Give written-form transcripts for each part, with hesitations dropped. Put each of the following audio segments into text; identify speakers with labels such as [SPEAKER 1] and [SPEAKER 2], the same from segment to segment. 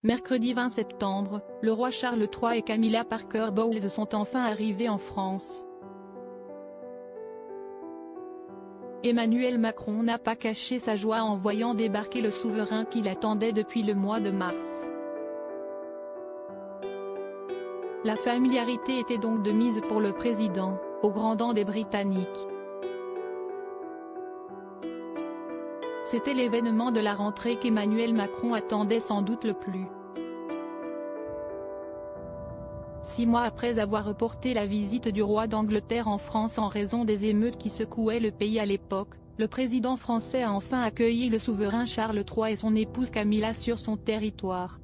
[SPEAKER 1] Mercredi 20 septembre, le roi Charles III et Camilla Parker Bowles sont enfin arrivés en France. Emmanuel Macron n'a pas caché sa joie en voyant débarquer le souverain qu'il attendait depuis le mois de mars. La familiarité était donc de mise pour le président, au grand dam des Britanniques. C'était l'événement de la rentrée qu'Emmanuel Macron attendait sans doute le plus. 6 mois après avoir reporté la visite du roi d'Angleterre en France en raison des émeutes qui secouaient le pays à l'époque, le président français a enfin accueilli le souverain Charles III et son épouse Camilla sur son territoire.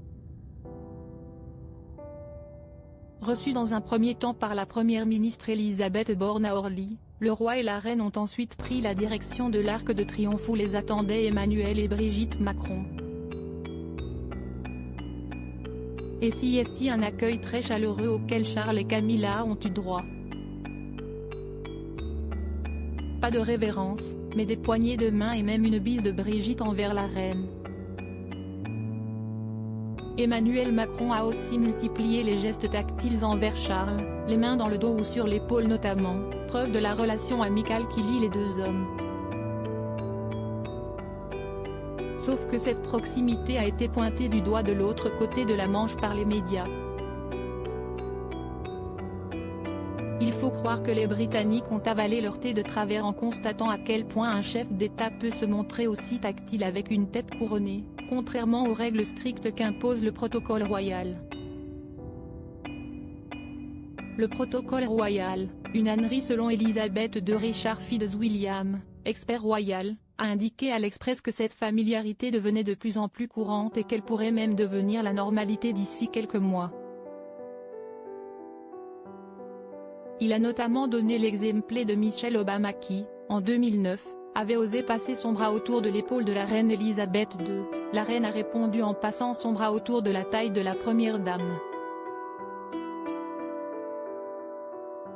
[SPEAKER 1] Reçus dans un premier temps par la première ministre Elisabeth Borne à Orly, le roi et la reine ont ensuite pris la direction de l'Arc de Triomphe où les attendaient Emmanuel et Brigitte Macron. Et est un accueil très chaleureux auquel Charles et Camilla ont eu droit. Pas de révérence, mais des poignées de main et même une bise de Brigitte envers la reine. Emmanuel Macron a aussi multiplié les gestes tactiles envers Charles, les mains dans le dos ou sur l'épaule notamment, preuve de la relation amicale qui lie les deux hommes. Sauf que cette proximité a été pointée du doigt de l'autre côté de la Manche par les médias. Il faut croire que les Britanniques ont avalé leur thé de travers en constatant à quel point un chef d'État peut se montrer aussi tactile avec une tête couronnée, contrairement aux règles strictes qu'impose le protocole royal. Le protocole royal, une ânerie selon Elisabeth de Richard Fitzwilliam, expert royal, a indiqué à l'Express que cette familiarité devenait de plus en plus courante et qu'elle pourrait même devenir la normalité d'ici quelques mois. Il a notamment donné l'exemple de Michelle Obama qui, en 2009, avait osé passer son bras autour de l'épaule de la reine Elisabeth II, la reine a répondu en passant son bras autour de la taille de la première dame.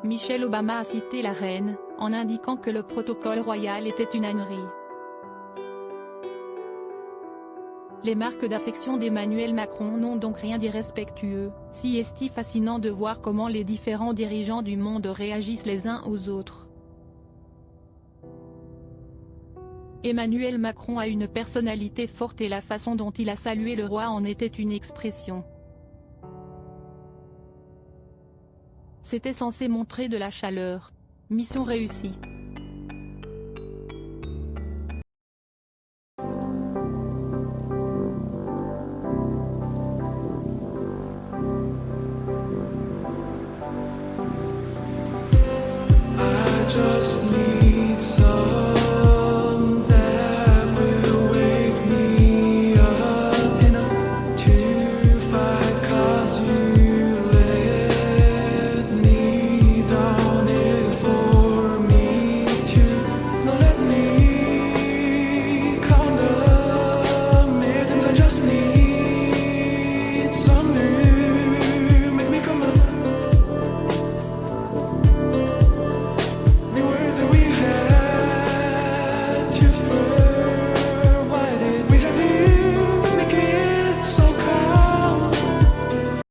[SPEAKER 1] Michelle Obama a cité la reine, en indiquant que le protocole royal était une ânerie. Les marques d'affection d'Emmanuel Macron n'ont donc rien d'irrespectueux, si est-il fascinant de voir comment les différents dirigeants du monde réagissent les uns aux autres. Emmanuel Macron a une personnalité forte et la façon dont il a salué le roi en était une expression. C'était censé montrer de la chaleur. Mission réussie.
[SPEAKER 2] I just need